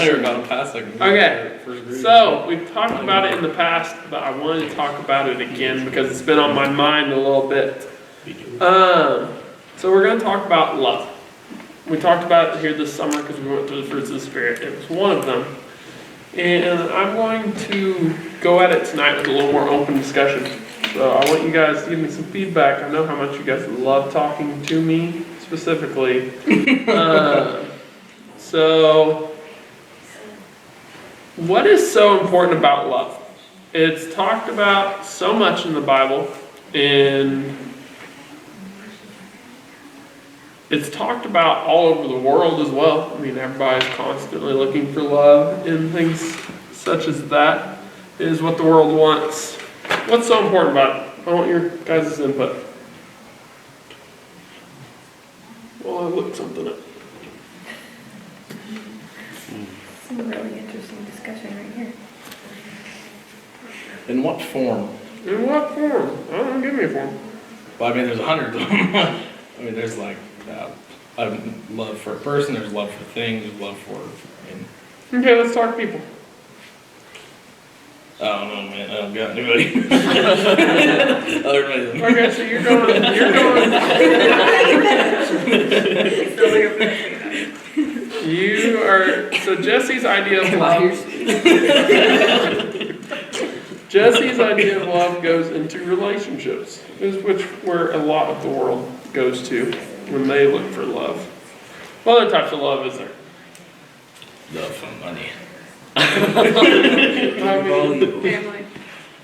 never got a pass. Okay, so we've talked about it in the past, but I wanted to talk about it again because it's been on my mind a little bit. So we're going to talk about love. We talked about it here this summer because we went through the fruits of the Spirit. It was one of them. And I'm going to go at it tonight with a little more open discussion. So I want you guys to give me some feedback. I know how much you guys love talking to me specifically. So what is so important about love? It's talked about so much in the Bible, and it's talked about all over the world as well. I mean, everybody's constantly looking for love, and things such as that is what the world wants. What's so important about it? I want your guys' input. Well, I looked something up. Some really interesting discussion right here. In what form? In what form? I don't give me a form. Well, I mean, there's hundreds of them. I mean, there's like love for a person, there's love for things, there's love for. Okay, let's talk people. I don't know, man. I don't got anybody. Okay, so you're going. You are. So Jesse's idea of love. Jesse's idea of love goes into relationships, which where a lot of the world goes to when they look for love. What other types of love is there? Love for money.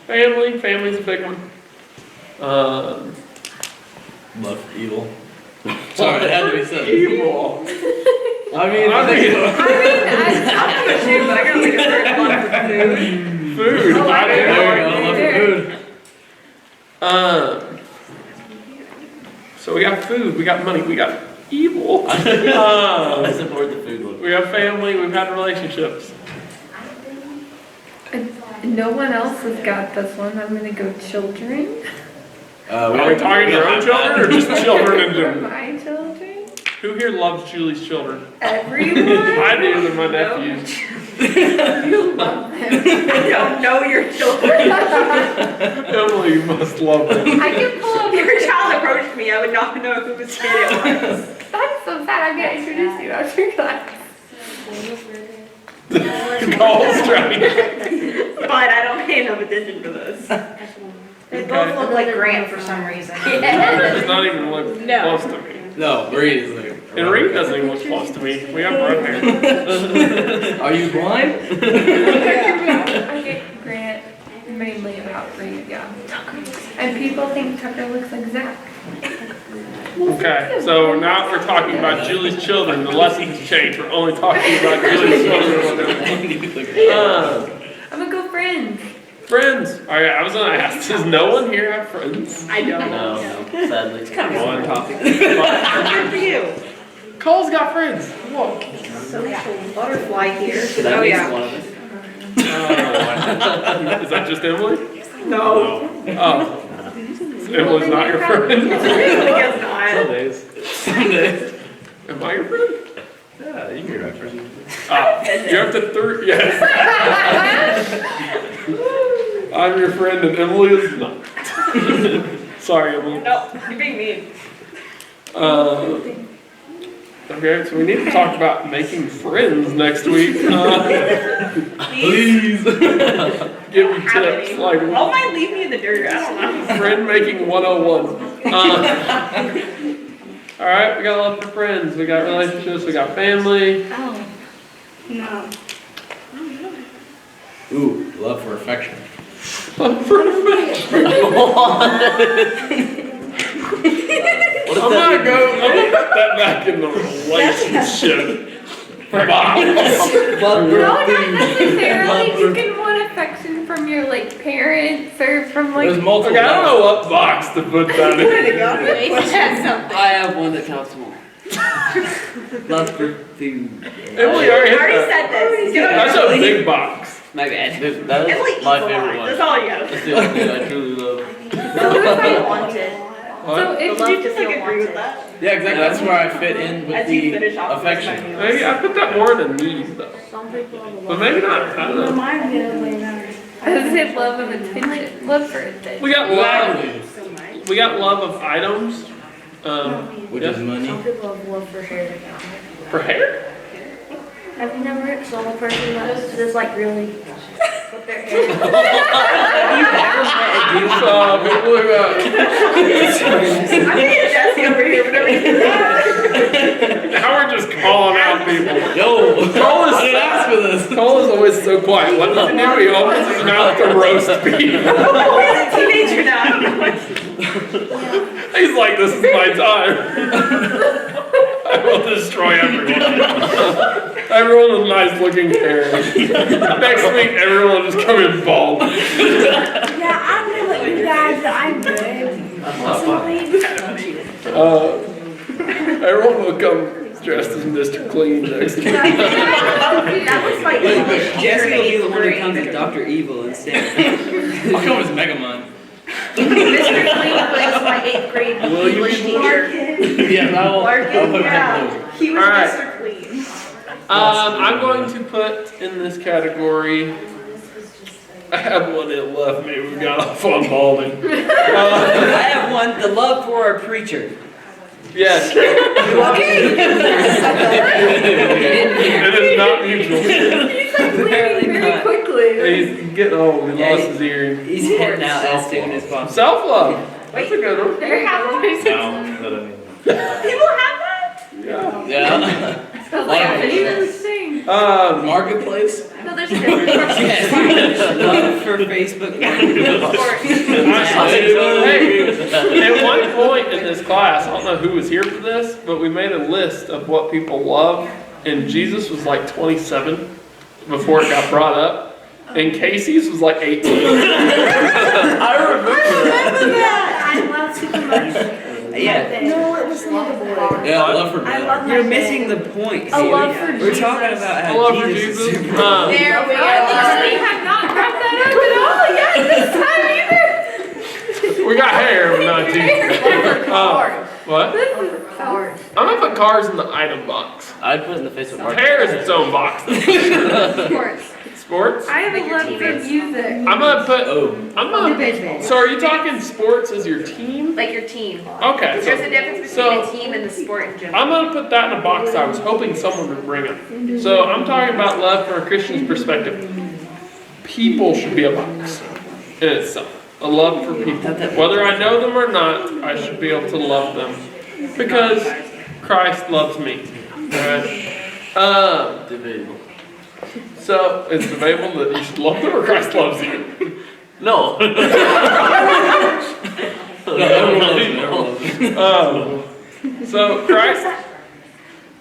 Family's a big one. Love for evil. Sorry, it had to be said. Evil. I mean, I'm not ashamed, but I gotta make a very fun for food. Food. Oh, I love for food. So we got food, we got money, we got evil. I support the food one. We have family, we've had relationships. No one else has got this one. I'm gonna go children. Are we talking your own children or just children in For general? my children. Who here loves Julie's children? Everyone. I do, they're my nephews. You love them. I don't know your children. Emily, you must love them. I can pull up If a child approached me, I would not know who was kid it was. That's so sad. I'm gonna introduce you after class. Cole's trying. But I don't pay enough attention to this. They both look like Grant for some reason. Does not even look No. close to me. No, Bree is like. And Reed doesn't even look close to me. We have brown hair. Are you blind? I get Grant mainly about Reed, yeah. And people think Tucker looks like Zach. Okay, so now we're talking about Julie's children. The lessons changed. We're only talking about Julie's children. I'm gonna go friends. Friends. All right, I was gonna ask. Does no one here have friends? I don't know. No, sadly. It's kind of One topic. Good for you. Cole's got friends. Look. Social butterfly here. Oh, yeah. One of us. Is that just Emily? No. Oh. So Emily's not your friend? I guess not. Some days. Am I your friend? Yeah, you can be my friend. You have to yes. I'm your friend and Emily is not. Sorry, Emily. No, you're being mean. Okay, so we need to talk about making friends next week. Please. Give me tips like All might leave me in the dirt. I don't know. friend making 101. All right, we got love for friends, we got relationships, we got family. Oh. No. Ooh, love for affection. Love for affection. I'm gonna put that back in the relationship. Box. No, not necessarily. You can want affection from your parents or from There's multiple. Okay, I don't know what box to put that in. I have one that counts more. Love for food. Emily already hit already that. said this. That's a big box. My bad. Dude, that Emily is eats my a favorite lot. one. That's all you gotta That's the only thing I truly love. Who if I wanted? So if Love Did to you just feel like agree with wanted. that? Yeah, exactly. That's where I fit in with As you the finish off this affection. menu. Maybe I put that more in a need though. Some people have a But love. maybe not. I don't know. Mine the other way around. I was say love of attention, love for attention. We got love. Exactly. We got love of items. Which Yeah. is money. Some people have love for hair. For hair? Have you never saw a person that's just like really with their hair? People who I'm getting Jesse over here, whenever you do that. now we're just calling out people. Yo, Cole I didn't ask for is this. Cole is always so quiet. What does he do? He opens his mouth to roast people. Oh, he's a teenager now. He's like, this is my time. I will destroy everyone. Everyone with nice looking hair. Next week, everyone will just come in bald. Yeah, I'm gonna let you guys know I'm good. Everyone will come dressed as Mr. Clean next week. That was like Jesse will be the one who comes as Dr. Evil instead. I'll come as Megamon. Mr. Clean was my 8th grade Will you English be teacher. Yeah, I'll Larkin, put yeah. He was All right. Mr. Clean. I'm going to put in this category. I have one that left me. We got off on balding. I have one, the love for our preacher. Yes, it is not mutual. He's like Apparently leaving very not. quickly. He's getting old. He Yeah, lost his earring. He's heading out as soon as possible. Self-love. That's a good one. They're having People have that? Yeah. Yeah. thing. Marketplace? No, there's different. Yes. Love for Facebook. Hey, at one point in this class, I don't know who was here for this, but we made a list of what people love, and Jesus was like 27 before it got brought up, and Casey's was like 18. I remember I love super much. Yeah. No, it was love for. Yeah, I love her. I love You're my missing thing. the point. A love for We're talking Jesus. about I how love her, Jesus is Jesus. super. There we go. We have not brought that up at all yet this time either. We got hair, but not teeth. What? This is hard. I'm gonna put cars in the item box. I'd put it in the Facebook market. Hair is its own box. Sports. Sports? I have a love for music. I'm gonna put. Oh. I'm gonna. So are you talking sports as your team? Like your team. Okay. There's a So difference so- between a team and the sport in general. I'm gonna put that in a box I was hoping someone would bring up. So I'm talking about love from a Christian's perspective. People should be a box in itself. A love for people. Whether I know them or not, I should be able to love them. Because Christ loves me. Alright? Debatable. So it's debatable that you should love them or Christ loves you. No. No, everyone loves me. Everyone loves me. So Christ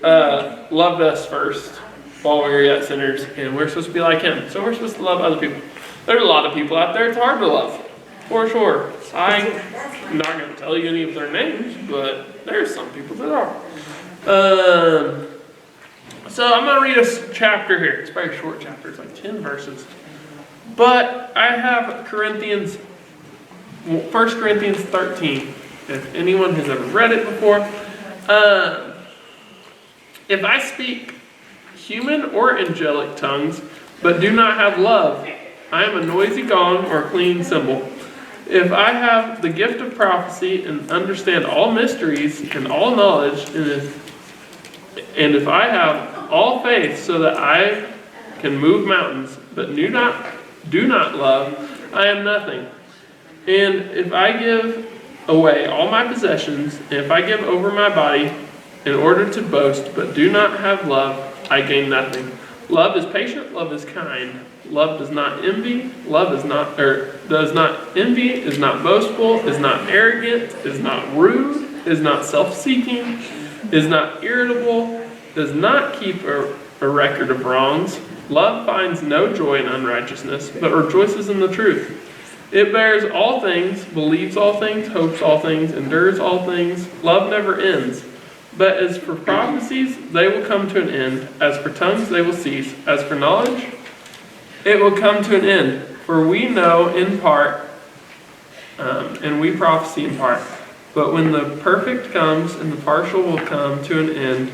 loved us first while we were yet sinners, and we're supposed to be like Him. So we're supposed to love other people. There's a lot of people out there it's hard to love, for sure. I'm not going to tell you any of their names, but there's some people that are. So I'm going to read a chapter here. It's a very short chapter. It's like 10 verses. But I have 1 Corinthians 13. If anyone has ever read it before. If I speak human or angelic tongues, but do not have love, I am a noisy gong or a clanging cymbal. If I have the gift of prophecy and understand all mysteries and all knowledge, and if I have all faith so that I can move mountains, but do not love, I am nothing. And if I give away all my possessions, and if I give over my body in order to boast, but do not have love, I gain nothing. Love is patient, love is kind. Love does not envy, does not envy, is not boastful, is not arrogant, is not rude, is not self-seeking, is not irritable, does not keep a record of wrongs. Love finds no joy in unrighteousness, but rejoices in the truth. It bears all things, believes all things, hopes all things, endures all things. Love never ends. But as for prophecies, they will come to an end. As for tongues, they will cease. As for knowledge, it will come to an end. For we know in part, and we prophesy in part. But when the perfect comes and the partial will come to an end,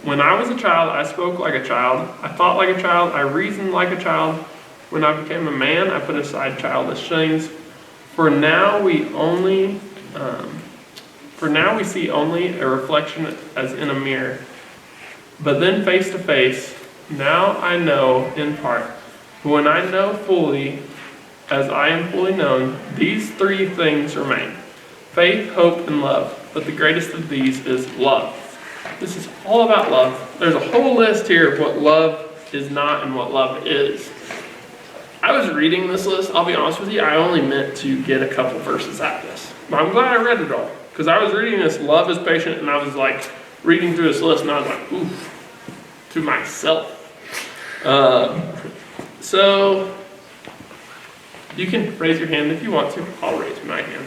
when I was a child, I spoke like a child, I thought like a child, I reasoned like a child. When I became a man, I put aside childish things. For now we see only a reflection as in a mirror. But then face to face, now I know in part. But when I know fully, as I am fully known, these three things remain: faith, hope, and love. But the greatest of these is love. This is all about love. There's a whole list here of what love is not and what love is. I was reading this list, I'll be honest with you, I only meant to get a couple verses out of this. But I'm glad I read it all. Because I was reading this, love is patient, and I was like, reading through this list, and I was like, oof, to myself. So, you can raise your hand if you want to. I'll raise my hand.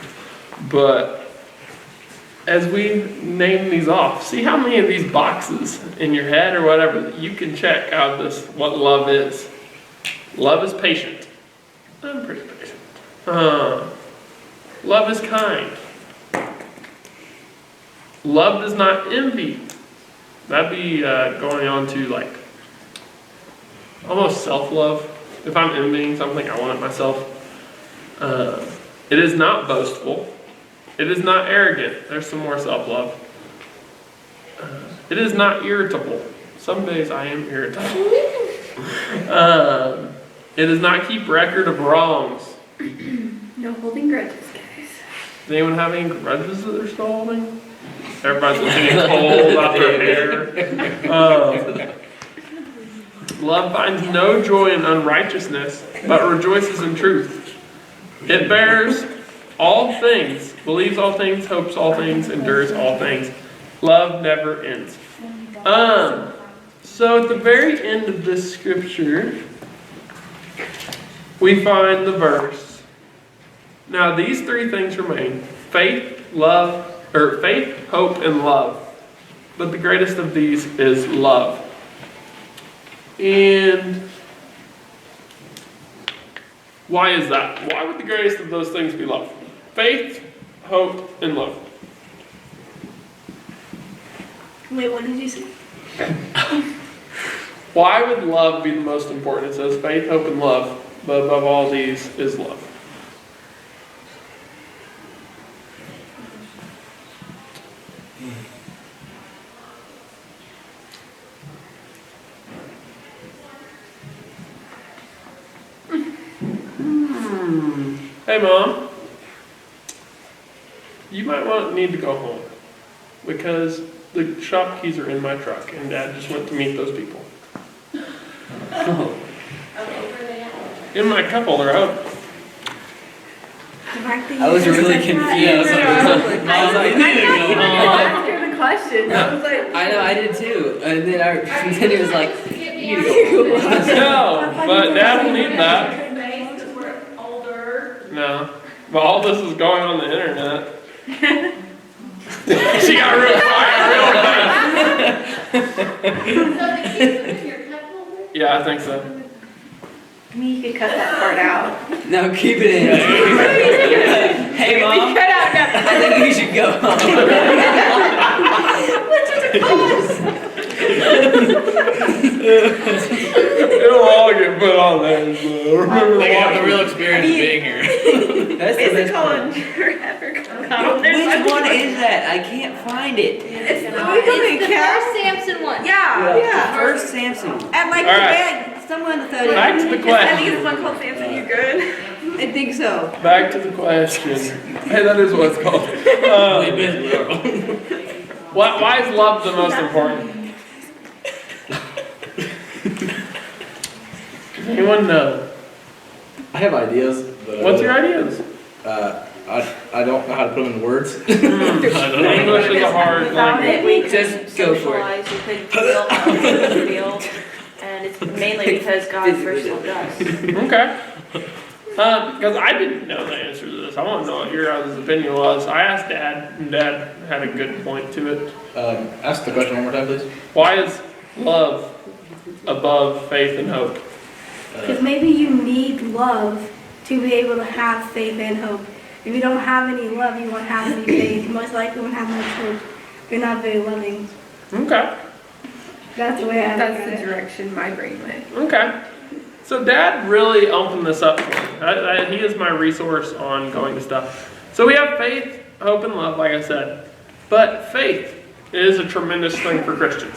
But as we name these off, see how many of these boxes in your head or whatever that you can check out what love is. Love is patient. I'm pretty patient. Love is kind. Love does not envy. That'd be going on to like almost self-love. If I'm envying something, I want it myself. It is not boastful. It is not arrogant. There's some more self-love. It is not irritable. Some days I am irritable. It does not keep record of wrongs. No holding grudges, guys. Does anyone have any grudges that they're still holding? Everybody's looking cold out their hair. Love finds no joy in unrighteousness, but rejoices in truth. It bears all things, believes all things, hopes all things, endures all things. Love never ends. So at the very end of this scripture, we find the verse. Now these three things remain: faith, hope, and love. But the greatest of these is love. And why is that? Why would the greatest of those things be love? Faith, hope, and love. Wait, what did you say? Why would love be the most important? It says faith, hope, and love, but above all these is love. Hey Mom, you might need to go home because the shop keys are in my truck and Dad just went to meet those people. Oh. In my cup holder out. I was really confused. I was like, After the question, I was like, I know, I did too. And then he was like, you need to go home. No, but Dad will need that. we're older. No, but all this is going on the internet. She got real quiet real fast. So the kids are in your cup holder? Yeah, I think so. I mean, you could cut that part out. No, keep it in. Hey Mom, Cut out that. I think you should go home. It'll all get put on there. So remember They have the watching. real experience of being here. That's the Is best it part. called forever? Which one is that? I can't find it. It's the one coming cat. Samson one. Yeah, The yeah. first Samson. And like All the right. band, someone thought Back to the I think question. it's one called Samson. You good? I think so. Back to the question. Hey, that is what it's called. Why is love the most important? Does anyone know? I have ideas, but What's your ideas? I don't know how to put them in words. I don't know. English is a hard Without language. it, we Just couldn't go for it. socialize, we couldn't feel how we couldn't feel, and it's mainly because God first loved us. Okay. Because I didn't know the answer to this. I want to know what your guys' opinion was. I asked Dad, and Dad had a good point to it. Ask the question one more time, please. Why is love above faith and hope? Because maybe you need love to be able to have faith and hope. if you don't have any love, you won't have any faith. You most likely won't have much hope. You're not very loving. Okay. That's the way I look That's at the it. direction my brain went. Okay. So Dad really opened this up for me. He is my resource on going to stuff. So we have faith, hope, and love, like I said. But faith is a tremendous thing for Christians.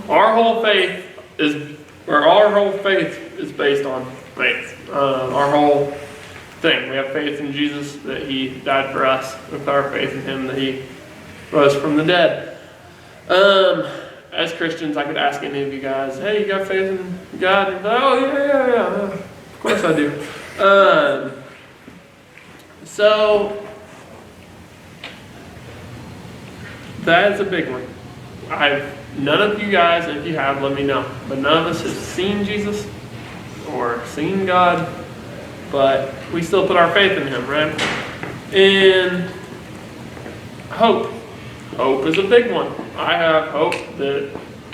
Our whole faith is based on faith. Our whole thing. We have faith in Jesus that He died for us. With our faith in Him that He rose from the dead. As Christians, I could ask any of you guys, hey, you got faith in God? And, oh, yeah. Of course I do. So, that is a big one. None of you guys, if you have, let me know. But none of us have seen Jesus or seen God, but we still put our faith in Him, right? And hope. Hope is a big one. I have hope that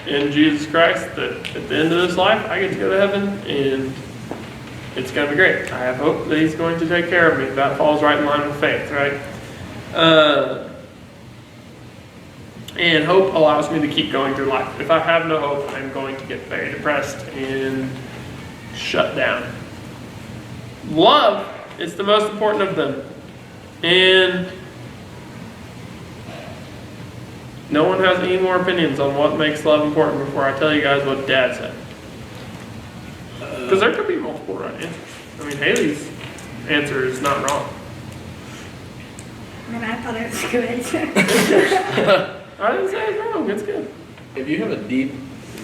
in Jesus Christ, that at the end of this life, I get to go to heaven and it's going to be great. I have hope that He's going to take care of me. That falls right in line with faith, right? And hope allows me to keep going through life. If I have no hope, I'm going to get very depressed and shut down. Love is the most important of them. And no one has any more opinions on what makes love important before I tell you guys what Dad said. Because there could be multiple right answers. I mean, Haley's answer is not wrong. I mean, I thought it was a good answer. I didn't say it's wrong. It's good. If you have a deep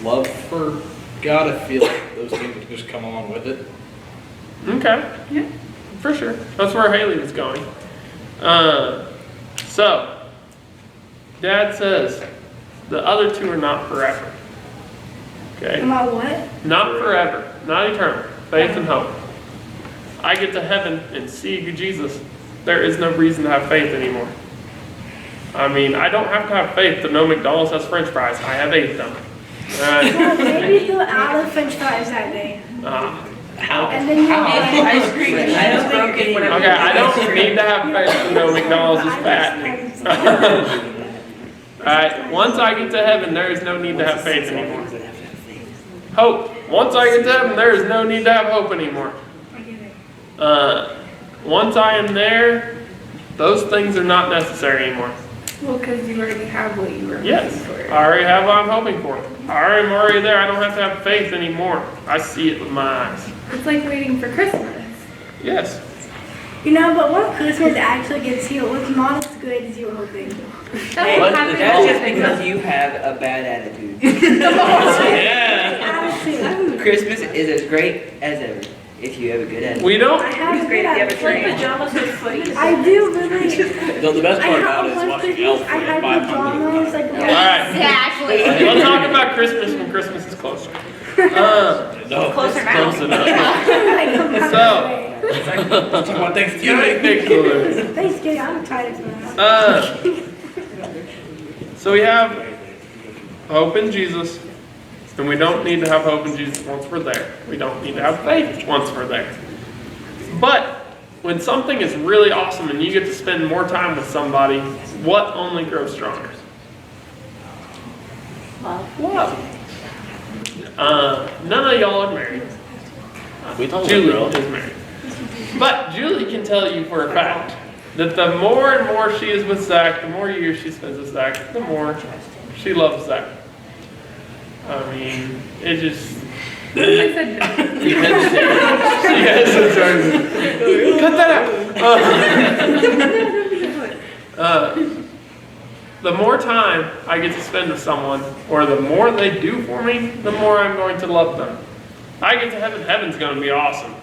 love for God, I feel like those things just come along with it. Okay. Yeah, for sure. That's where Haley was going. So, Dad says the other two are not forever. Okay? About what? Not forever. Not eternal. Faith and hope. I get to heaven and see Jesus. There is no reason to have faith anymore. I mean, I don't have to have faith to know McDonald's has French fries. I have ate them. Well, maybe they'll add the French fries that day. How? And then you'll Ice cream. I don't think you're getting Okay, I don't need to have faith to know McDonald's is fat. Alright, once I get to heaven, there is no need to have faith anymore. Hope. Once I get to heaven, there is no need to have hope anymore. Once I am there, those things are not necessary anymore. Well, because you already have what you were Yes, hoping for. I already have what I'm hoping for. I'm already there. I don't have to have faith anymore. I see it with my eyes. It's like waiting for Christmas. Yes. You know, but when Christmas actually gets here, it's not as good as you were hoping. That But happens that's all just the because time. you have a bad attitude. Yeah. Attitude. Christmas is as great as ever if you have a good attitude. We don't. I have a Great good if you have a attitude. like pajamas with footies. I do really. The best I part have about it is one watching Christmas. Elf I for had 500 pajamas like. Alright. Exactly. Let's talk about Christmas when Christmas is closer. No. Closer now. Close enough. So. Let's talk about Thanksgiving. Ridiculous. Thanksgiving, I'm excited for that. So we have hope in Jesus, and we don't need to have hope in Jesus once we're there. We don't need to have faith once we're there. But when something is really awesome and you get to spend more time with somebody, what only grows stronger? Love. None of y'all are married. We talked Julie about is married. But Julie can tell you for a fact that the more and more she is with Zach, the more years she spends with Zach, the more she loves Zach. I mean, it just... I said no. She hesitated. Cut that out. The more time I get to spend with someone, or the more they do for me, the more I'm going to love them. I get to heaven, heaven's going to be awesome.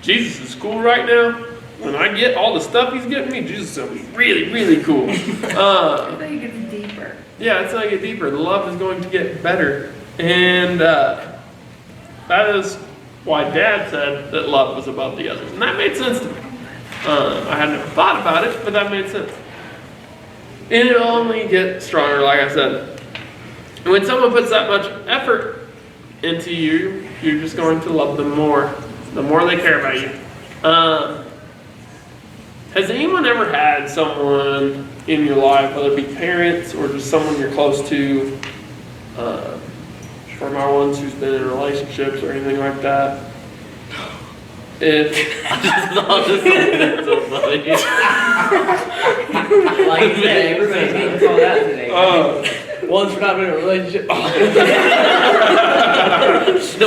Jesus is cool right now. When I get all the stuff He's giving me, Jesus is going to be really, really cool. I thought it gets deeper. Yeah, it's going to get deeper. The love is going to get better. And that is why Dad said that love was above the others. And that made sense to me. I had never thought about it, but that made sense. And it'll only get stronger, like I said. And when someone puts that much effort into you, you're just going to love them more. The more they care about you. Has anyone ever had someone in your life, whether it be parents or just someone you're close to, for my ones who's been in relationships or anything like that? If Like you said, everybody's getting called out today. One's for not being in a relationship. No,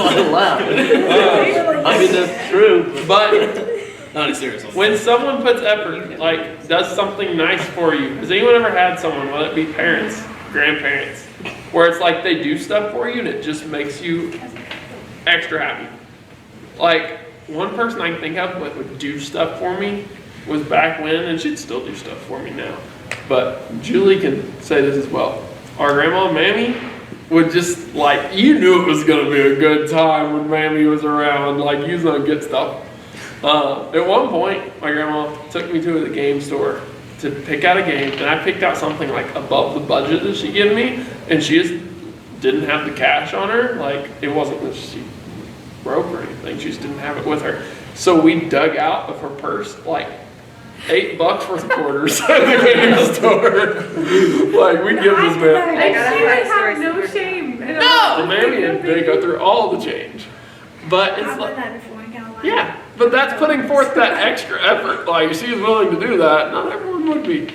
I'm allowed. I mean, that's true. but Not as serious. when someone puts effort, like does something nice for you, has anyone ever had someone, whether it be parents, grandparents, where it's like they do stuff for you and it just makes you extra happy? Like one person I can think of that would do stuff for me was back when, and she'd still do stuff for me now, but Julie can say this as well. Our grandma, Mammy, would just like, you knew it was gonna be a good time when Mammy was around, like you was gonna get stuff. At one point, my grandma took me to the game store to pick out a game, and I picked out something like above the budget that she gave me, and she just didn't have the cash on her. Like, it wasn't that she broke or anything, she just didn't have it with her. So we dug out of her purse like $8 worth of quarters at the game store. Like, we give this man. I And gotta she would find have stories no for- shame. No, Mammy and they go through all the change. But it's like, yeah, but that's putting forth that extra effort. Like, she's willing to do that. Not everyone would be.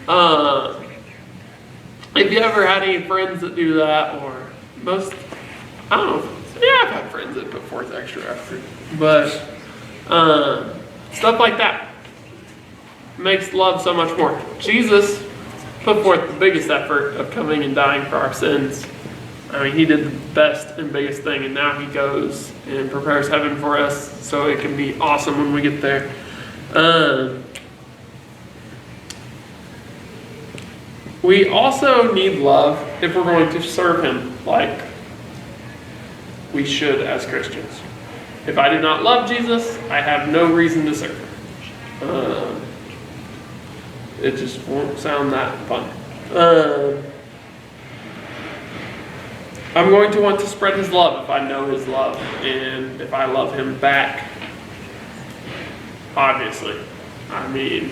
Have you ever had any friends that do that, or most? I don't know. Yeah, I've had friends that put forth extra effort, but stuff like that makes love so much more. Jesus put forth the biggest effort of coming and dying for our sins. I mean, he did the best and biggest thing, and now he goes and prepares heaven for us so it can be awesome when we get there. We also need love if we're going to serve him like we should as Christians. If I do not love Jesus, I have no reason to serve him. It just won't sound that fun. I'm going to want to spread his love if I know his love and if I love him back. Obviously. I mean,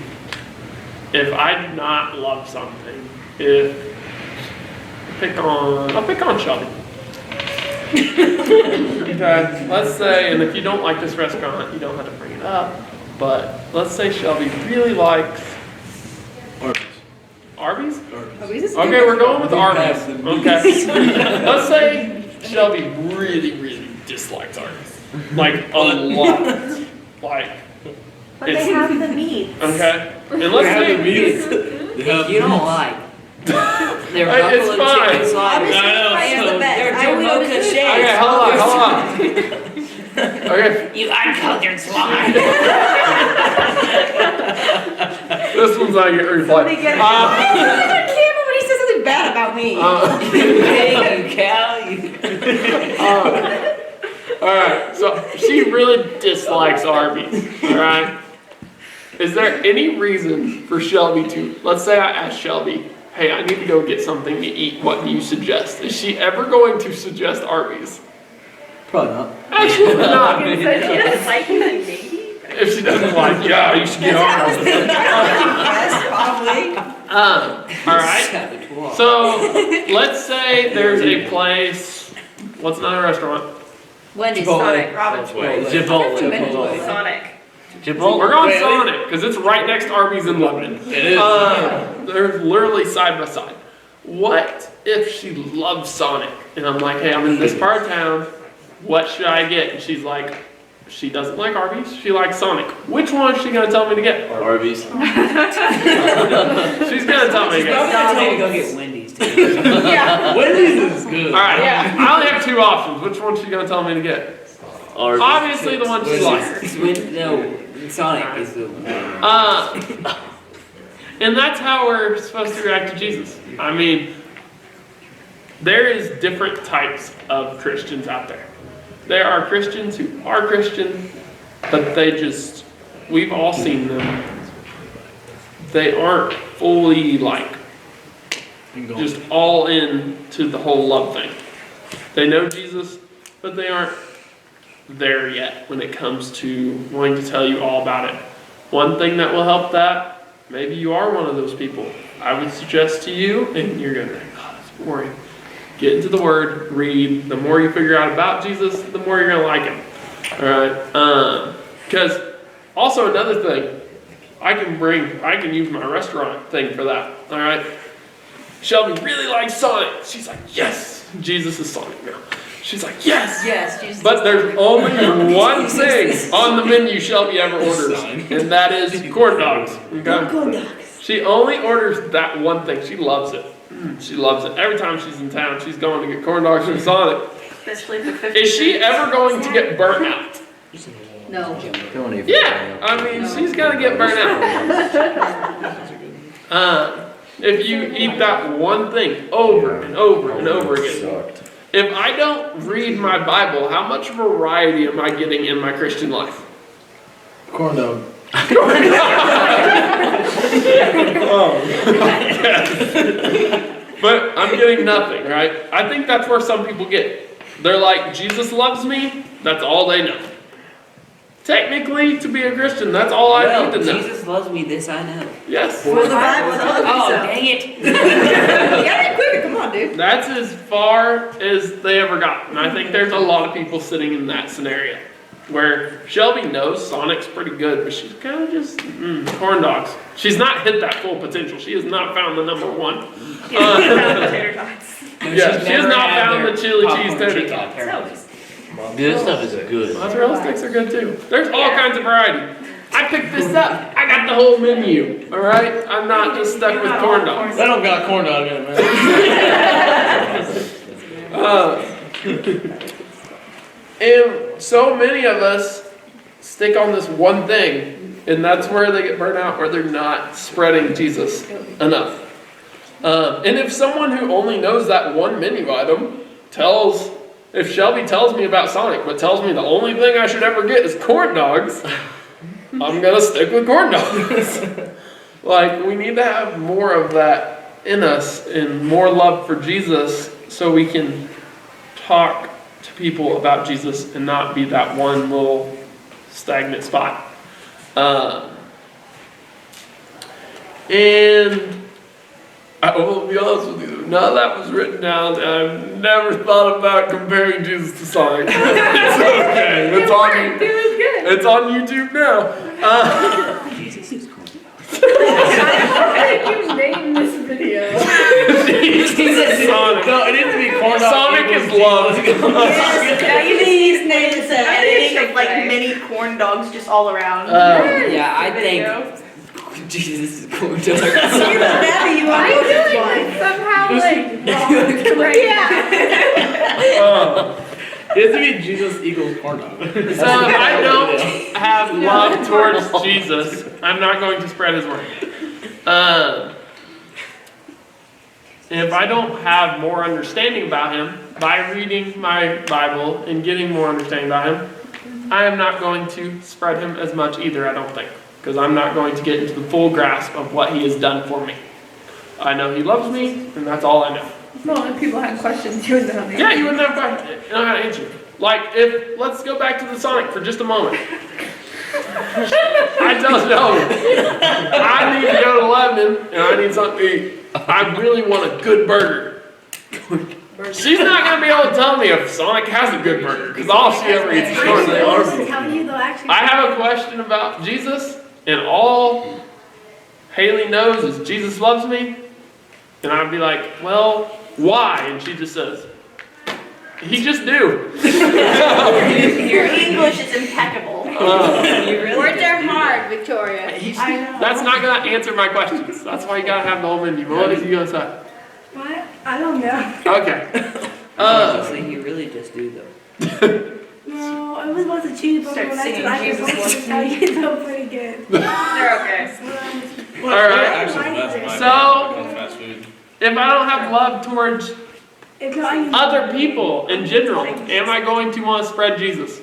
if I do not love something, I'll pick on Shelby. Okay, let's say, and if you don't like this restaurant, you don't have to bring it up, but let's say Shelby really likes Arby's? Okay, we're going with Arby's. Okay. Let's say Shelby really, really dislikes Arby's. Like, a lot. Like, But they have the meat. okay. And let's say, If you don't like, they're It's buffalo fine. chicken sliders. I know. They're I will Jamocha do it. shakes. okay, hold on. Okay, You uncultured swine. this one's not getting replayed. I can't when he says something bad about me. Alright, so she really dislikes Arby's, alright? Is there any reason for Shelby to, let's say I ask Shelby, hey, I need to go get something to eat, what do you suggest? Is she ever going to suggest Arby's? Probably not. Absolutely not. If she doesn't like you, then maybe. If she doesn't like, yeah, you should get Arby's. Yes, probably. Alright, so let's say there's a place, what's another restaurant? Wendy's, Chipotle. Sonic, Robin's Way. Chipotle. Sonic. We're going Sonic, because it's right next to Arby's in Lebanon. It is. They're literally side by side. What if she loves Sonic? And I'm like, hey, I'm in this part of town. What should I get? And she's like, she doesn't like Arby's. She likes Sonic. Which one is she going to tell me to get? Arby's. She's going to tell me to get. Tell me to go get Wendy's too. Yeah. Wendy's is good. Alright, I only have two options. Which one is she going to tell me to get? Arby's. Obviously the one she likes. No, Sonic is the one. And that's how we're supposed to react to Jesus. I mean, there is different types of Christians out there. There are Christians who are Christian, but we've all seen them. They aren't fully just all in to the whole love thing. They know Jesus, but they aren't there yet when it comes to wanting to tell you all about it. One thing that will help that, maybe you are one of those people. I would suggest to you, and you're going to think, oh, that's boring. Get into the Word, read. The more you figure out about Jesus, the more you're going to like Him. All right? Because also another thing, I can use my restaurant thing for that. All right? Shelby really likes Sonic. She's like, yes, Jesus is Sonic now. She's like, yes. Yes, Jesus. But there's only one thing on the menu Shelby ever orders, and that is corn dogs. Okay? Corn dogs. She only orders that one thing. She loves it. She loves it. Every time she's in town, she's going to get corn dogs from Sonic. Especially for 50 Is she ever going to get burnt out? No. Yeah, I mean, she's gonna get burnt out. If you eat that one thing over and over and over again. If I don't read my Bible, how much variety am I getting in my Christian life? Corn dog. But I'm getting nothing, right? I think that's where some people get. They're like, Jesus loves me, that's all they know. Technically, to be a Christian, that's all I need to know. Jesus loves me, this I know. Yes. Well, the Bible tells you Oh, so. dang it. You gotta be quicker, come on, dude. That's as far as they ever got. And I think there's a lot of people sitting in that scenario. Where Shelby knows Sonic's pretty good, but she's kind of just, corn dogs. She's not hit that full potential. She has not found the number one. tater tots. Yeah, she has not found the chili cheese tater tots. This stuff is good. Mozzarella sticks are good too. There's all kinds of variety. I picked this up. I got the whole menu. All right, I'm not just stuck with corn dogs. That don't got corn dog in it, man. And so many of us stick on this one thing, and that's where they get burnt out, where they're not spreading Jesus enough. And if someone who only knows that one menu item if Shelby tells me about Sonic, but tells me the only thing I should ever get is corn dogs, I'm gonna stick with corn dogs. Like, we need to have more of that in us and more love for Jesus so we can talk to people about Jesus and not be that one little stagnant spot. And I will be honest with you, none of that was written down, and I've never thought about comparing Jesus to Sonic. It's okay. It's on YouTube now. Jesus is cool. I think you named this video. Jesus Sonic. No, it needs to be corn dog. Sonic is love. Now you need names I editing think of like so. mini corn dogs just all around. Yeah, I think Jesus is cool. See the daddy, you I want feel this like one. it's somehow like right Uh, It needs to be Jesus equals corn dog. So I don't have love towards Jesus. I'm not going to spread his word. If I don't have more understanding about him by reading my Bible and getting more understanding about him, I am not going to spread him as much either, I don't think. Because I'm not going to get into the full grasp of what he has done for me. I know he loves me, and that's all I know. Well, if people had questions, you would know. Yeah, you wouldn't have know how to answer. Like, let's go back to the Sonic for just a moment. I tell Shelby, I need to go to Lebanon, and I need something to eat. I really want a good burger. She's not going to be able to tell me if Sonic has a good burger, because all she ever eats is corn dogs. I have a question about Jesus, and all Haley knows is Jesus loves me. And I'd be like, well, why? And she just says, he just do. Your English is impeccable. Words are hard, Victoria. That's not going to answer my questions. That's why you got to have the whole menu. What is he going to say? What? I don't know. Okay. Honestly, you really just do though. No, I was supposed to choose, but Start when I singing said I was Jesus supposed to tell you, it's not pretty good. They're okay. All right. Actually, that's my So- favorite fast food. If I don't have love towards other people in general, am I going to want to spread Jesus?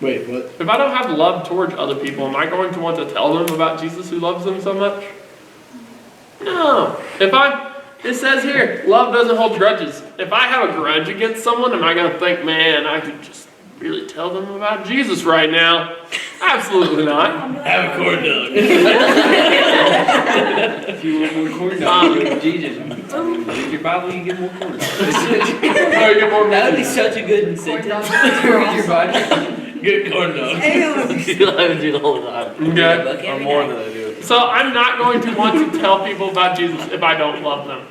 Wait, what? If I don't have love towards other people, am I going to want to tell them about Jesus who loves them so much? No. It says here, love doesn't hold grudges. If I have a grudge against someone, am I going to think, man, I could just really tell them about Jesus right now? Absolutely not. Have a corn dog. If you want more corn dogs, go to Jesus. Read your Bible, you get more corn dogs. Oh, you get more That would be such a good incentive. Read your Bible. Good corn dog. I do the whole time. Okay. Or more than I do. So I'm not going to want to tell people about Jesus if I don't love them.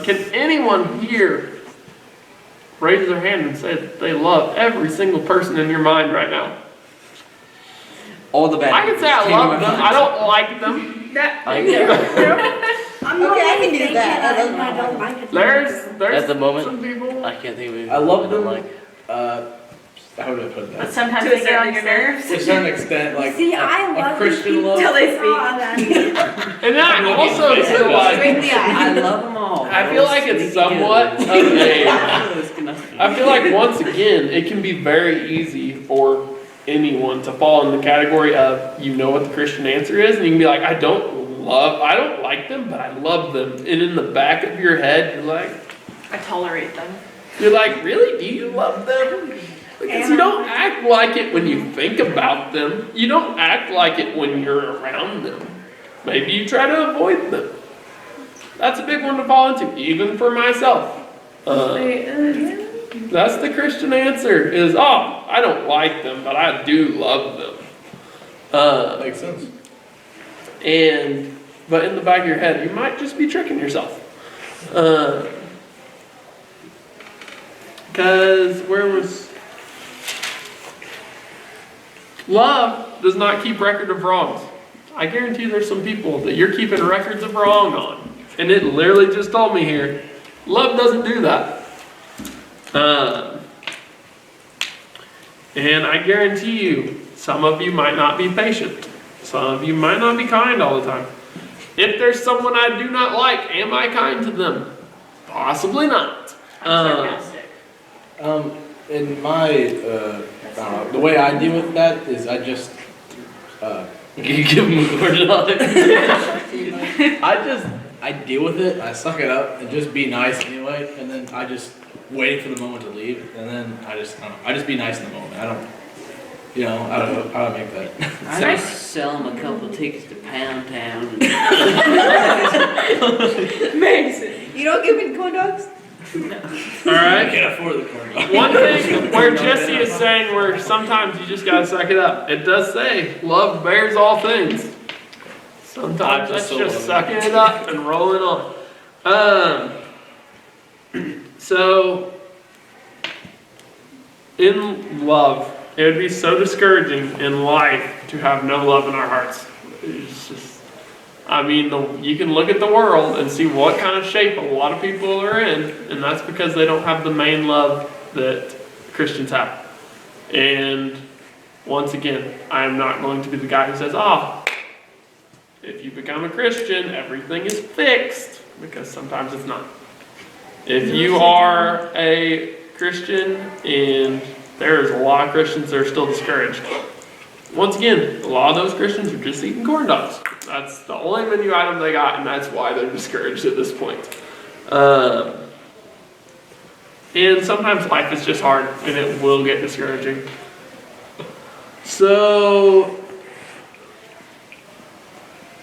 Can anyone here raise their hand and say that they love every single person in your mind right now? All the bad. I can say I love them. I don't like them. I'm okay, I can do that. I love my dog. There's At the moment, some people. I can't think of anything I love don't them. like. How would I put But that? sometimes To a they get on certain your extent. nerves. To a certain extent, like See, I a love Christian love. Till they speak. And then I also feel like Straight in the eye. I love them all. I feel like it's somewhat of a. I feel like once again, it can be very easy for anyone to fall in the category of you know what the Christian answer is, and you can be like, I don't like them, but I love them. And in the back of your head, you're like, I tolerate them. you're like, really? Do you love them? Because you don't act like it when you think about them. You don't act like it when you're around them. Maybe you try to avoid them. That's a big one to fall into, even for myself. That's the Christian answer is, I don't like them, but I do love them. Makes sense. But in the back of your head, you might just be tricking yourself. Because love does not keep record of wrongs. I guarantee there's some people that you're keeping records of wrong on. And it literally just told me here, love doesn't do that. And I guarantee you, some of you might not be patient. Some of you might not be kind all the time. If there's someone I do not like, am I kind to them? Possibly not. I'm sarcastic. In my, the way I deal with that is I just, You give him a corn dog. I deal with it, I suck it up, and just be nice anyway, and then I just waiting for the moment to leave, and then I just be nice in the moment. I don't know how to make that. I just sell them a couple tickets to Pound Town. Amazing. You don't give me corn dogs? All I right. can't afford the corn dog. One thing where Jesse is saying where sometimes you just gotta suck it up. It does say love bears all things. Sometimes that's just sucking it up and rolling on. So in love, it would be so discouraging in life to have no love in our hearts. It's just, you can look at the world and see what kind of shape a lot of people are in, and that's because they don't have the main love that Christians have. And once again, I am not going to be the guy who says, if you become a Christian, everything is fixed, because sometimes it's not. If you are a Christian, and there's a lot of Christians that are still discouraged. Once again, a lot of those Christians are just eating corn dogs. That's the only menu item they got, and that's why they're discouraged at this point. And sometimes life is just hard, and it will get discouraging. So,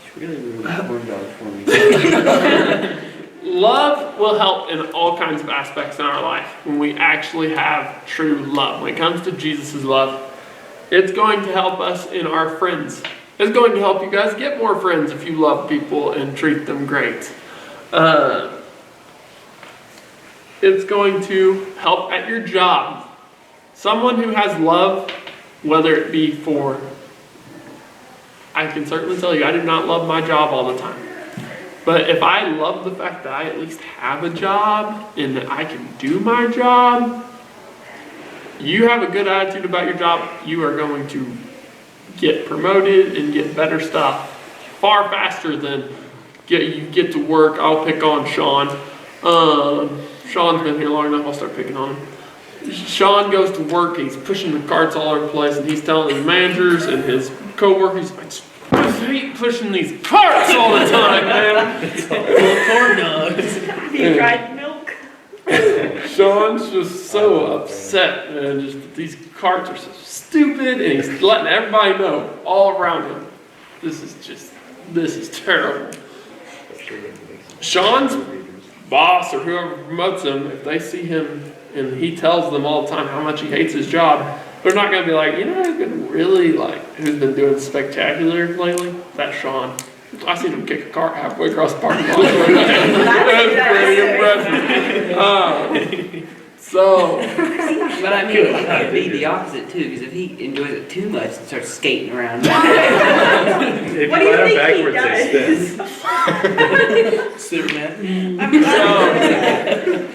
It's really ruined corn dogs for me. love will help in all kinds of aspects in our life when we actually have true love. When it comes to Jesus' love, it's going to help us in our friends. It's going to help you guys get more friends if you love people and treat them great. It's going to help at your job. Someone who has love, whether it be for, I can certainly tell you, I do not love my job all the time. But if I love the fact that I at least have a job and that I can do my job, you have a good attitude about your job, you are going to get promoted and get better stuff far faster than you get to work. I'll pick on Sean. Sean's been here long enough, I'll start picking on him. Sean goes to work, he's pushing the carts all over the place, and he's telling his managers and his co-workers, I hate pushing these carts all the time, man. Corn dogs. Have you tried milk? Sean's just so upset, man. Just these carts are so stupid, and he's letting everybody know all around him. This is terrible. Sean's boss or whoever promotes him, if they see him and he tells them all the time how much he hates his job, they're not gonna be like, you know, who's been really who's been doing spectacular lately? That's Sean. I seen him kick a cart halfway across the parking lot. That's pretty impressive. But I mean, it could be the opposite too, because if he enjoys it too much and starts skating around. If What do you you let him think he backwards, they does? spin. Superman.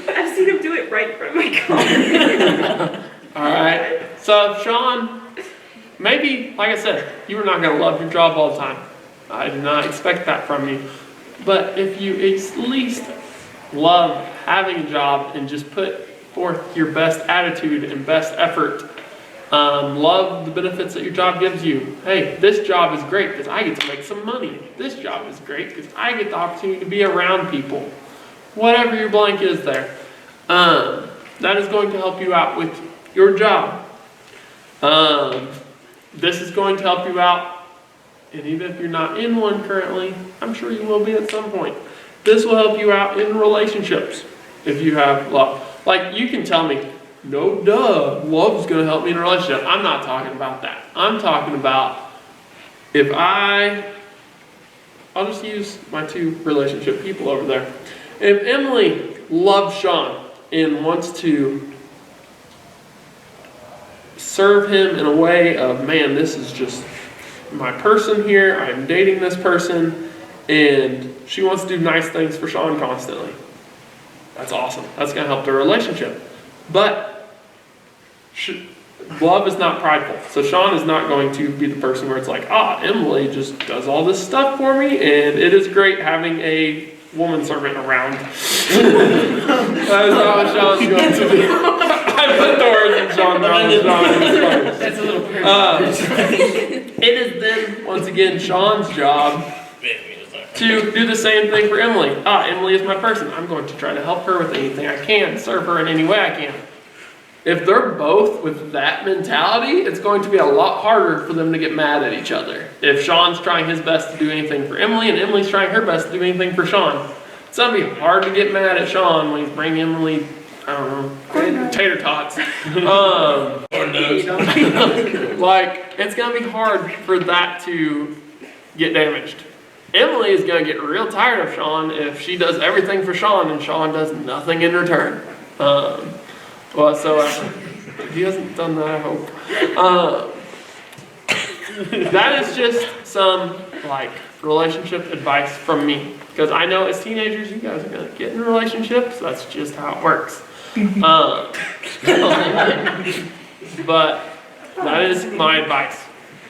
I've seen him do it right in front of my car. Alright, so Sean, maybe, like I said, you are not going to love your job all the time. I do not expect that from you. But if you at least love having a job and just put forth your best attitude and best effort, love the benefits that your job gives you. Hey, this job is great because I get to make some money. This job is great because I get the opportunity to be around people. Whatever your blank is there. That is going to help you out with your job. This is going to help you out, and even if you're not in one currently, I'm sure you will be at some point. This will help you out in relationships if you have love. Like, you can tell me, no duh, love's going to help me in a relationship. I'm not talking about that. I'm talking about if I'll just use my two relationship people over there. If Emily loves Sean and wants to serve him in a way of, man, this is just my person here, I'm dating this person, and she wants to do nice things for Sean constantly. That's awesome. That's going to help their relationship. But love is not prideful. So Sean is not going to be the person where it's like, Emily just does all this stuff for me, and it is great having a woman servant around. That is not what Sean's going to be. I put the words in Sean's mouth. That's a little It is then, once again, Sean's job to do the same thing for Emily. Emily is my person. I'm going to try to help her with anything I can, serve her in any way I can. If they're both with that mentality, it's going to be a lot harder for them to get mad at each other. If Sean's trying his best to do anything for Emily and Emily's trying her best to do anything for Sean, it's going to be hard to get mad at Sean when he's bringing Emily, I don't know, tater tots. Like, it's going to be hard for that to get damaged. Emily is going to get real tired of Sean if she does everything for Sean and Sean does nothing in return. Whatsoever. He hasn't done that, I hope. That is just some, relationship advice from me. Because I know as teenagers, you guys are going to get in relationships. That's just how it works. But that is my advice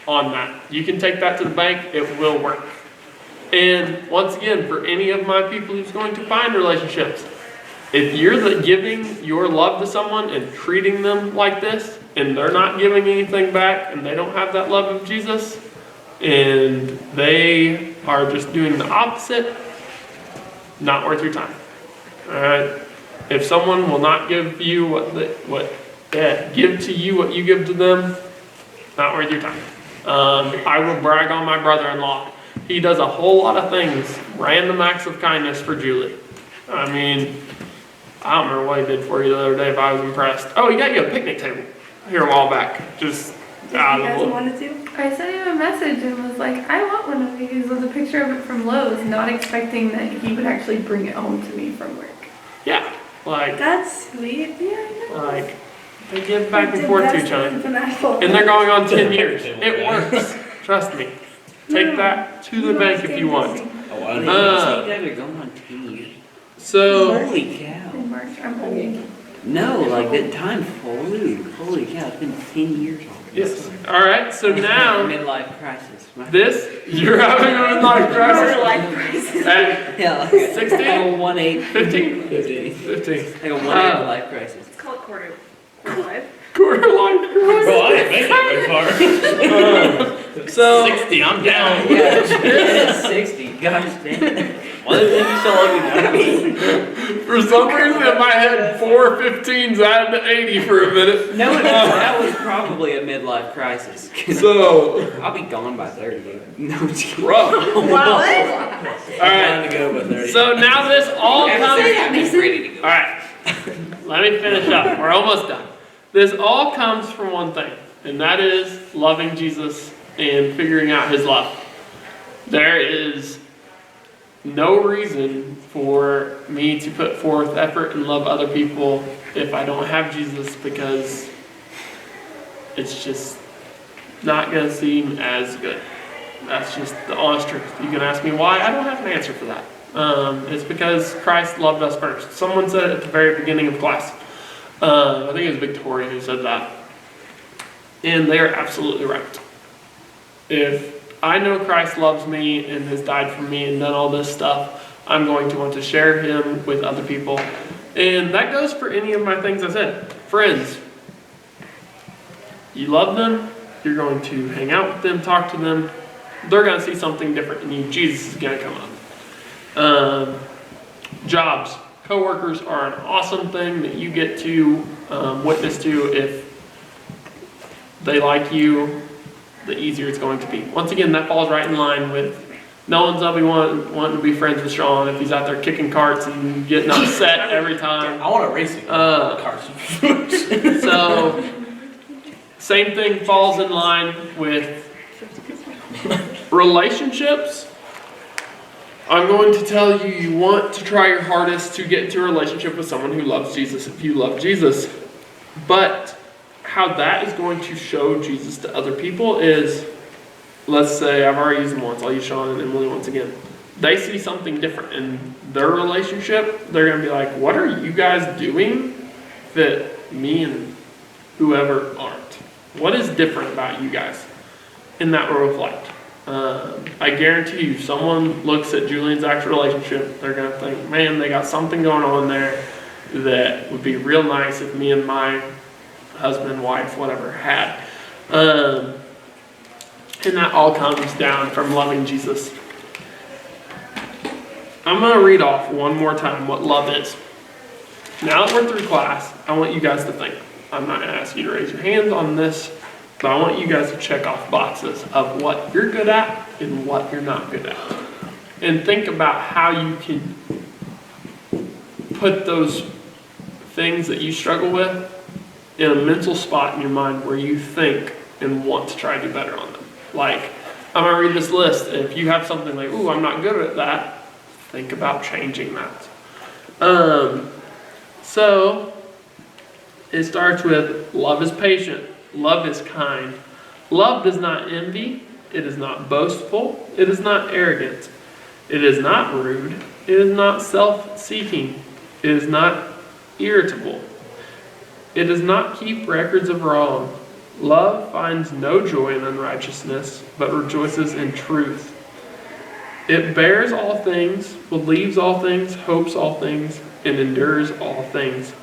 on that. You can take that to the bank. It will work. And once again, for any of my people who's going to find relationships, if you're giving your love to someone and treating them like this, and they're not giving anything back, and they don't have that love of Jesus, and they are just doing the opposite, not worth your time. All right. If someone will not give you give to you what you give to them, not worth your time. I will brag on my brother-in-law. He does a whole lot of things, random acts of kindness for Julie. I mean, I don't remember what he did for you the other day, but I was impressed. Oh, he got you a picnic table here a while back. Just out of the blue. Wanted to? I sent him a message and was like, I want one of these with a picture of it from Lowe's, not expecting that he would actually bring it home to me from work. Yeah, That's sweet. Yeah, they give back and forth to each other. And they're going on 10 years. It works. Trust me. Take that to the bank if you want. Oh, I didn't see that going on 10 years. So, Holy cow. In March, I'm hoping. No, that time flew. Holy cow, it's been 10 years already. yes. All right, so now, Midlife crisis. you're having a midlife crisis. Life crisis. At Yeah. 16? Like a 1-8. 15? 15. 15. Like a 1-8 life crisis. Let's call it quarter life. Quarter life crisis. Bro, I ain't make it very far. So 60, I'm down. Yeah, it's 60. Gosh dang. Why did you so long? for some reason in my head, 415's added to 80 for a minute. No, that was probably a midlife crisis. So, I'll be gone by 30, dude. No, I'm just kidding. rough. Wow. All Trying right. to go by 30. So now this all comes. I'm ready to go. All right. Let me finish up. We're almost done. This all comes from one thing, and that is loving Jesus and figuring out his love. There is no reason for me to put forth effort and love other people if I don't have Jesus, because it's just not going to seem as good. That's just the honest truth. You can ask me why. I don't have an answer for that. It's because Christ loved us first. Someone said it at the very beginning of class. I think it was Victoria who said that. And they are absolutely right. If I know Christ loves me and has died for me and done all this stuff, I'm going to want to share him with other people. And that goes for any of my things I said. Friends, you love them, you're going to hang out with them, talk to them. They're going to see something different in you. Jesus is going to come up. Jobs. Coworkers are an awesome thing that you get to witness to. If they like you, the easier it's going to be. Once again, that falls right in line with no one's gonna be wanting to be friends with Sean if he's out there kicking carts and getting upset every time. I want a racing car. So, same thing falls in line with relationships. I'm going to tell you, you want to try your hardest to get into a relationship with someone who loves Jesus if you love Jesus. But how that is going to show Jesus to other people is, let's say, I've already used them once, I'll use Sean and Emily once again. They see something different in their relationship. They're going to be like, what are you guys doing that me and whoever aren't? What is different about you guys? And that will reflect. I guarantee you, someone looks at Julian's actual relationship, they're going to think, man, they got something going on there that would be real nice if me and my husband, wife, whatever, had. And that all comes down from loving Jesus. I'm going to read off one more time what love is. Now that we're through class, I want you guys to think. I'm not going to ask you to raise your hands on this, but I want you guys to check off boxes of what you're good at and what you're not good at. And think about how you can put those things that you struggle with in a mental spot in your mind where you think and want to try to do better on them. Like, I'm going to read this list. If you have something like, ooh, I'm not good at that, think about changing that. So, it starts with love is patient. Love is kind. Love does not envy. It is not boastful. It is not arrogant. It is not rude. It is not self-seeking. It is not irritable. It does not keep records of wrong. Love finds no joy in unrighteousness, but rejoices in truth. It bears all things, believes all things, hopes all things, and endures all things.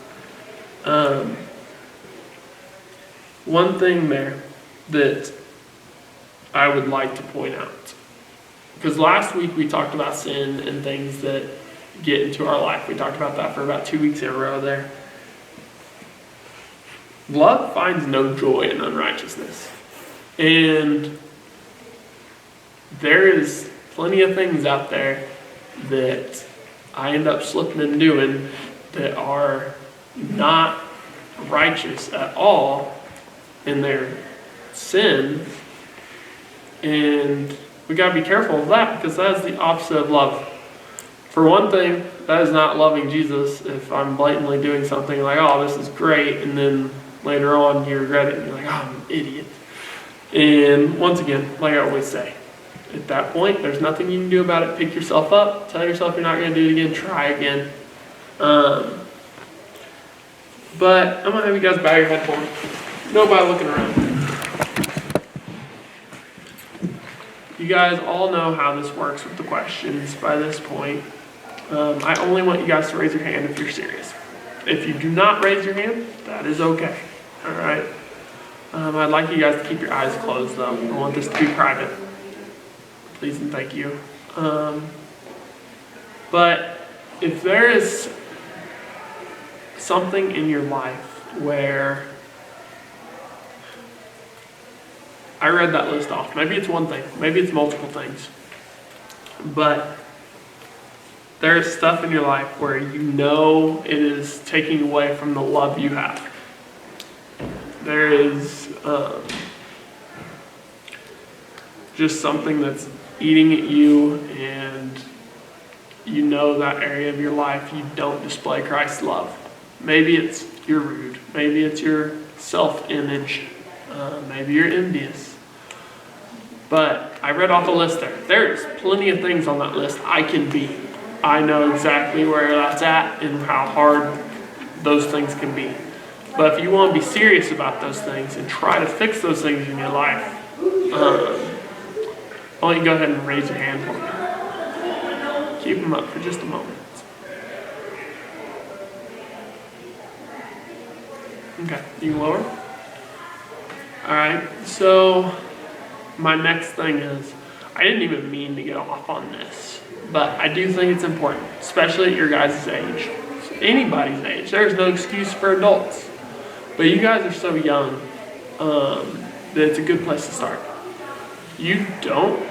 One thing there that I would like to point out, because last week we talked about sin and things that get into our life. We talked about that for about 2 weeks in a row there. Love finds no joy in unrighteousness. And there is plenty of things out there that I end up slipping and doing that are not righteous at all in their sin. And we got to be careful of that, because that is the opposite of love. For one thing, that is not loving Jesus if I'm blatantly doing something like, oh, this is great, and then later on you regret it and you're like, oh, I'm an idiot. And once again, like I always say, at that point, there's nothing you can do about it. Pick yourself up, tell yourself you're not going to do it again, try again. But I'm going to have you guys bow your head for me. Nobody looking around. You guys all know how this works with the questions by this point. I only want you guys to raise your hand if you're serious. If you do not raise your hand, that is okay. All right. I'd like you guys to keep your eyes closed though. I want this to be private. Please and thank you. But if there is something in your life where I read that list off, maybe it's one thing, maybe it's multiple things, but there's stuff in your life where you know it is taking away from the love you have. There is just something that's eating at you, and you know that area of your life you don't display Christ's love. Maybe it's you're rude. Maybe it's your self-image. Maybe you're envious. But I read off a list there. There's plenty of things on that list I can be. I know exactly where that's at and how hard those things can be. But if you want to be serious about those things and try to fix those things in your life, why don't you go ahead and raise your hand for me. Keep them up for just a moment. Okay, you can lower. Alright, so my next thing is, I didn't even mean to get off on this, but I do think it's important, especially at your guys' age. Anybody's age. There's no excuse for adults. But you guys are so young that it's a good place to start. You don't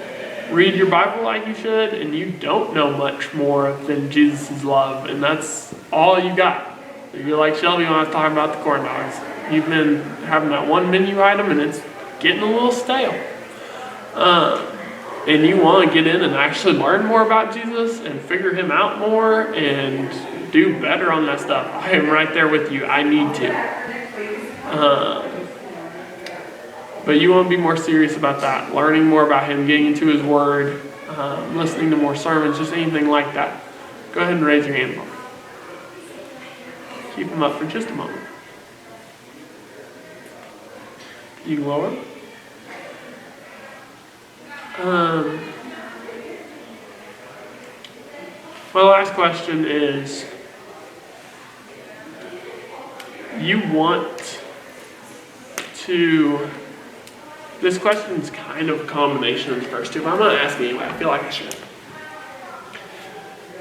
read your Bible like you should, and you don't know much more than Jesus' love, and that's all you got. You're like Shelby when I was talking about the corn dogs. You've been having that one menu item, and it's getting a little stale. And you want to get in and actually learn more about Jesus and figure him out more and do better on that stuff. I am right there with you. I need to. But you want to be more serious about that, learning more about him, getting into his word, listening to more sermons, just anything like that. Go ahead and raise your hand for me. Keep them up for just a moment. You can lower. My last question is, you want to, this question is kind of a combination of the first two, but I'm going to ask you anyway. I feel like I should.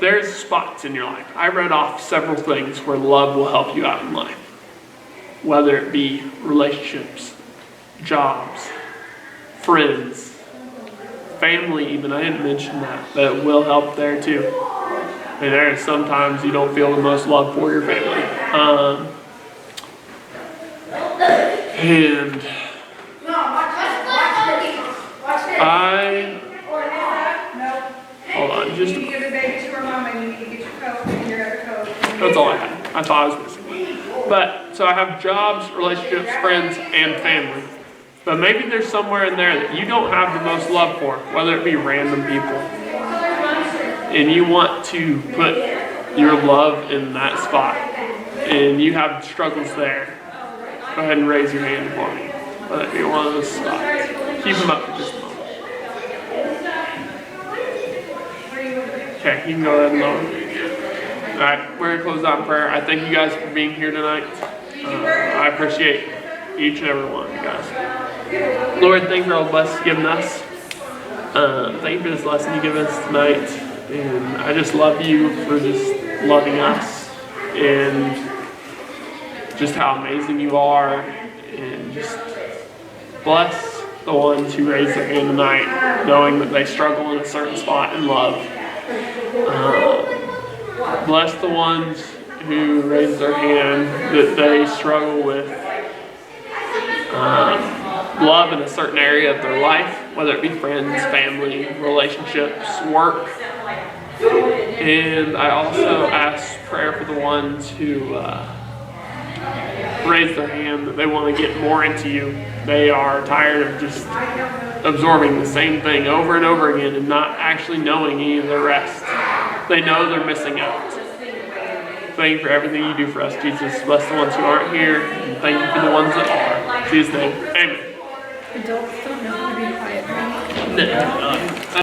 There's spots in your life. I read off several things where love will help you out in life. Whether it be relationships, jobs, friends, family even. I didn't mention that, but it will help there too. And there are sometimes you don't feel the most love for your family. And hold on, just You give the baby to her mom and you need to get your coat and your other coat. that's all I had. I thought I was missing. But, so I have jobs, relationships, friends, and family. But maybe there's somewhere in there that you don't have the most love for, whether it be random people. And you want to put your love in that spot. And you have struggles there. Go ahead and raise your hand for me. Whether it be one of those spots. Keep them up for just a moment. Okay, you can go ahead and lower. Alright, we're going to close out in prayer. I thank you guys for being here tonight. I appreciate each and every one of you guys. Lord, thank you for all the blessings you've given us. Thank you for this lesson you give us tonight. And I just love you for just loving us. And just how amazing you are. And just bless the ones who raise their hand tonight, knowing that they struggle in a certain spot in love. Bless the ones who raise their hand that they struggle with love in a certain area of their life, whether it be friends, family, relationships, work. And I also ask prayer for the ones who raise their hand that they want to get more into you. They are tired of just absorbing the same thing over and over again and not actually knowing any of the rest. They know they're missing out. Thank you for everything you do for us, Jesus. Bless the ones who aren't here, and thank you for the ones that are. In Jesus' name, amen. Adults don't know how to be quiet. No.